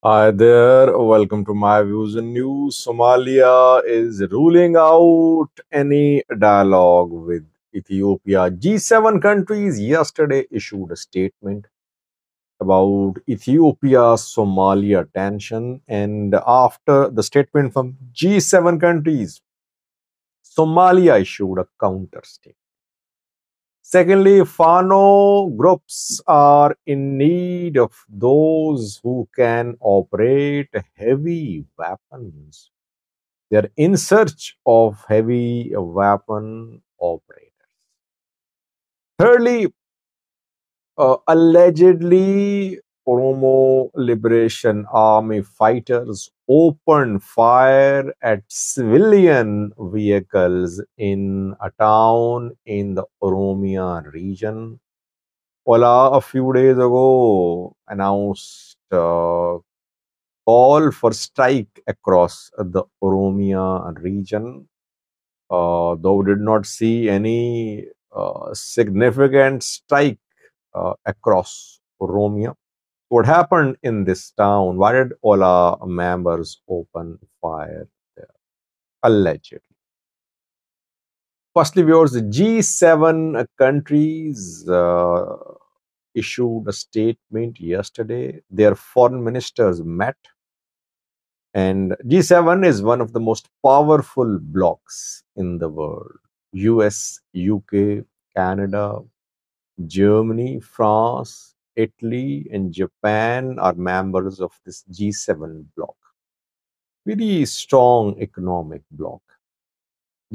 Hi there, welcome to my views and news. Somalia is ruling out any dialogue with Ethiopia. G7 countries yesterday issued a statement about Ethiopia Somalia tension, and after the statement from G7 countries, Somalia issued a counter statement. Secondly, Fano groups are in need of those who can operate heavy weapons. They're in search of heavy weapon operators. Thirdly, allegedly, Oromo Liberation Army fighters opened fire at civilian vehicles in a town in the Oromia region. OLA a few days ago announced call for strike across the Oromia region, though we did not see any significant strike across Oromia. What happened in this town? Why did OLA members open fire there? Allegedly. Firstly, viewers, the G7 countries issued a statement yesterday. Their foreign ministers met, and G7 is one of the most powerful blocs in the world. US, UK, Canada, Germany, France, Italy, and Japan are members of this G7 bloc. Very strong economic bloc.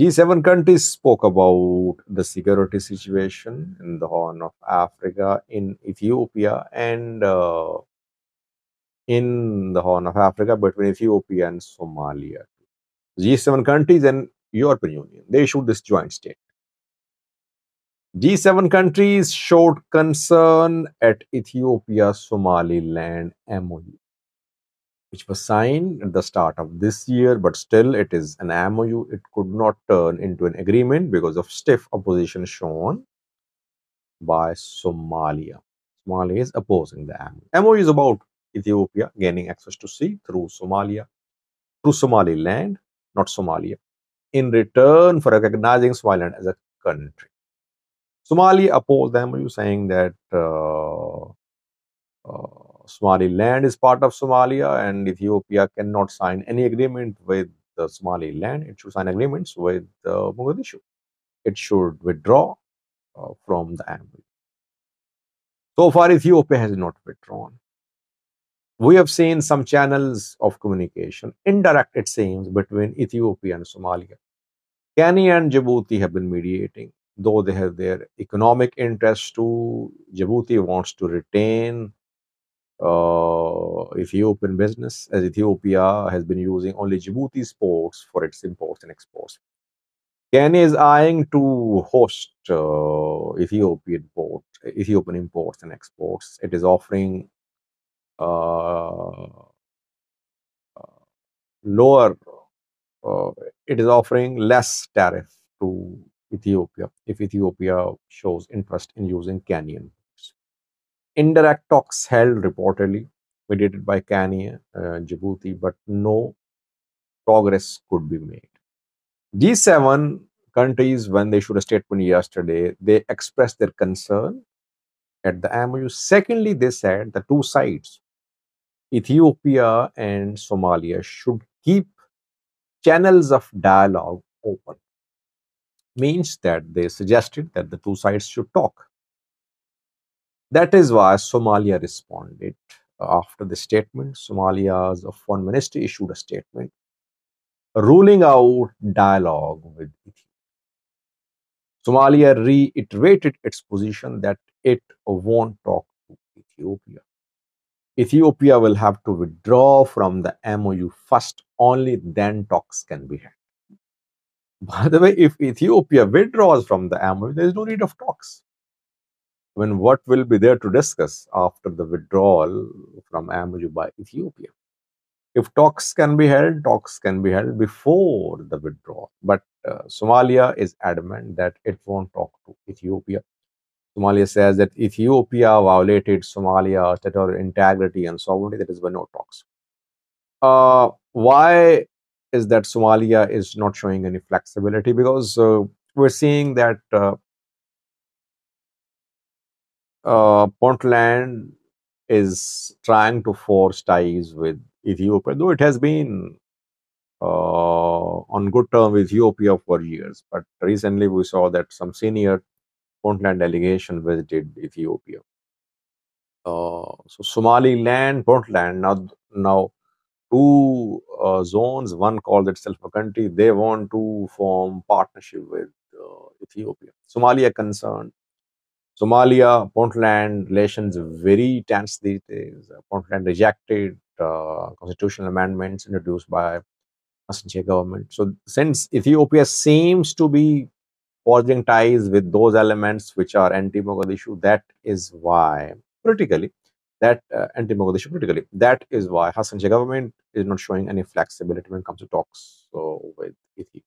G7 countries spoke about the security situation in the Horn of Africa, in Ethiopia, and in the Horn of Africa between Ethiopia and Somalia. G7 countries and European Union, they issued this joint statement. G7 countries showed concern at Ethiopia-Somaliland MOU, which was signed at the start of this year, but still it is an MOU. It could not turn into an agreement because of stiff opposition shown by Somalia. Somalia is opposing the MOU. MOU is about Ethiopia gaining access to sea through Somalia, through Somaliland, not Somalia, in return for recognizing Somaliland as a country. Somalia opposed the MOU, saying that Somaliland is part of Somalia and Ethiopia cannot sign any agreement with the Somaliland. It should sign agreements with Mogadishu. It should withdraw from the MOU. So far, Ethiopia has not withdrawn. We have seen some channels of communication, indirect it seems, between Ethiopia and Somalia. Kenya and Djibouti have been mediating, though they have their economic interests too. Djibouti wants to retain Ethiopian business, as Ethiopia has been using only Djibouti's ports for its imports and exports. Kenya is eyeing to host Ethiopian imports and exports. It is offering uh, lower, uh, it is offering less tariff to Ethiopia if Ethiopia shows interest in using Kenyan. Indirect talks held reportedly mediated by Kenya, Djibouti, but no progress could be made. G7 countries, when they issued a statement yesterday, they expressed their concern at the MOU. Secondly, they said the two sides, Ethiopia and Somalia, should keep channels of dialogue open. Means that they suggested that the two sides should talk. That is why Somalia responded. After the statement, Somalia's foreign ministry issued a statement ruling out dialogue with Ethiopia. Somalia reiterated its position that it won't talk to Ethiopia. Ethiopia will have to withdraw from the MOU first, only then talks can be had. By the way, if Ethiopia withdraws from the MOU, there is no need of talks. When what will be there to discuss after the withdrawal from MOU by Ethiopia? If talks can be held, talks can be held before the withdrawal. But Somalia is adamant that it won't talk to Ethiopia. Somalia says that Ethiopia violated Somalia's territorial integrity and sovereignty. That is why no talks. Why is that Somalia is not showing any flexibility? Because we're seeing that Puntland is trying to force ties with Ethiopia, though it has been on good term with Ethiopia for years. But recently we saw that some senior Puntland delegation visited Ethiopia. So Somaliland, Puntland, now two zones, one called itself a country, they want to form partnership with Ethiopia. Somalia concerned. Somalia, Puntland relations very tense these days. Puntland rejected constitutional amendments introduced by Hassan Sheikh government. So since Ethiopia seems to be forging ties with those elements which are anti-Mogadishu, that is why politically, that anti-Mogadishu politically, that is why Hassan Sheikh government is not showing any flexibility when it comes to talks with Ethiopia.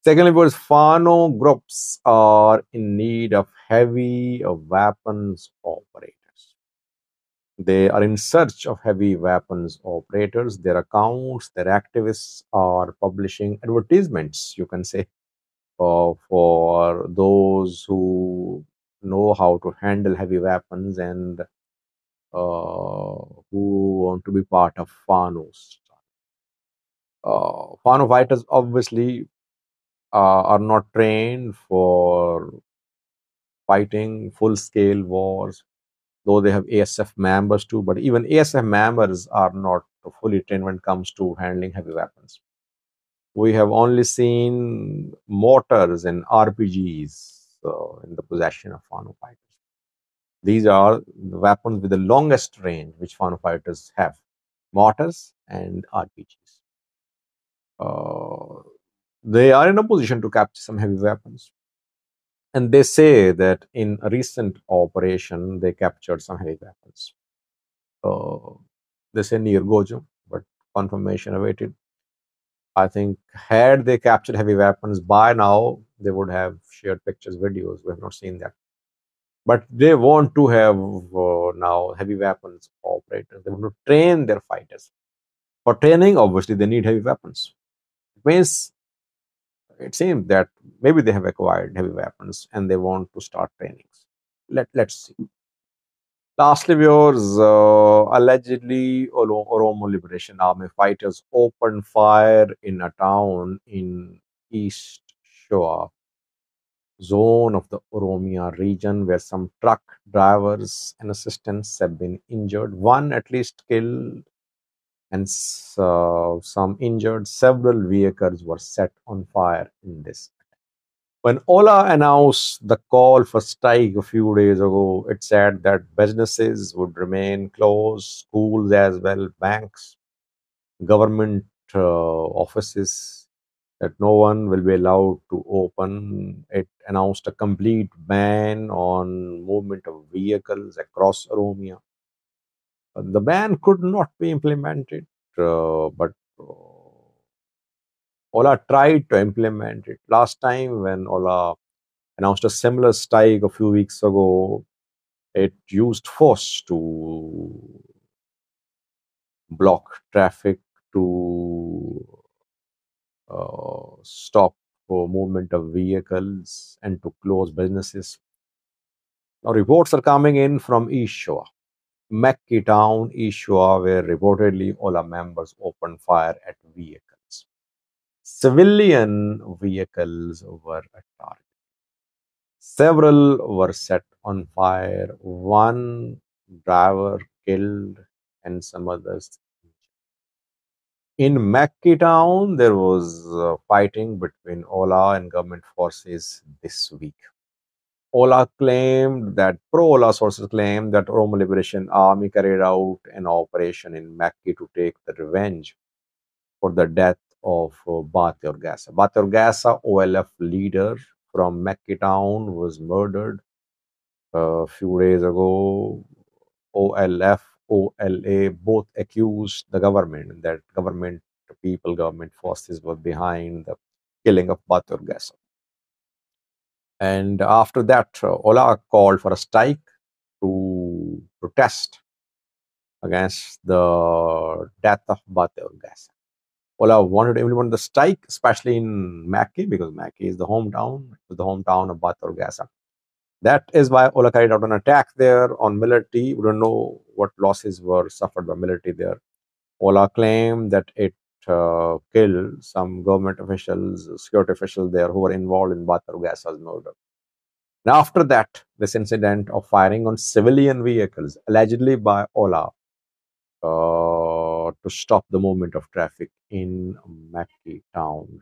Secondly, was Fano groups are in need of heavy weapons operators. They are in search of heavy weapons operators. Their accounts, their activists are publishing advertisements, you can say, for those who know how to handle heavy weapons and who want to be part of Fanos. Fano fighters obviously are not trained for fighting full scale wars, though they have ASF members too. But even ASF members are not fully trained when it comes to handling heavy weapons. We have only seen mortars and RPGs in the possession of Fano fighters. These are the weapons with the longest range which Fano fighters have, mortars and RPGs. Uh, they are in a position to capture some heavy weapons. And they say that in a recent operation, they captured some heavy weapons. Uh, they say near Gojo, but confirmation awaited. I think had they captured heavy weapons by now, they would have shared pictures, videos. We have not seen that. But they want to have now heavy weapons operators. They want to train their fighters. For training, obviously, they need heavy weapons. It means it seems that maybe they have acquired heavy weapons and they want to start trainings. Let's see. Lastly, viewers, allegedly Oromo Liberation Army fighters opened fire in a town in East Shoa zone of the Oromia region where some truck drivers and assistants have been injured. One at least killed and some injured. Several vehicles were set on fire in this. When Ola announced the call for strike a few days ago, it said that businesses would remain closed, schools as well, banks, government offices, that no one will be allowed to open. It announced a complete ban on movement of vehicles across Oromia. The ban could not be implemented, but Ola tried to implement it. Last time when Ola announced a similar strike a few weeks ago, it used force to block traffic, to stop for movement of vehicles, and to close businesses. Now, reports are coming in from East Shore, Meki town, East Shore, where reportedly Ola members opened fire at vehicles. Civilian vehicles were a target. Several were set on fire. One driver killed and some others. In Meki town, there was fighting between Ola and government forces this week. Ola claimed that pro-Ola sources claimed that Oromo Liberation Army carried out an operation in Meki to take the revenge for the death of Batir Gasa. Batir Gasa, OLF leader from Meki town, was murdered a few days ago. OLF, OLA both accused the government that government forces were behind the killing of Batur Gasa. And after that, Ola called for a strike to protest against the death of Batir gas. Ola wanted to implement the strike, especially in Meki, because Meki is the hometown of Batir gas. That is why Ola carried out an attack there on military. We don't know what losses were suffered by military there. Ola claimed that it killed some government officials, security officials there who were involved in Batar Gasa's murder. And after that, this incident of firing on civilian vehicles, allegedly by Ola, to stop the movement of traffic in Meki town.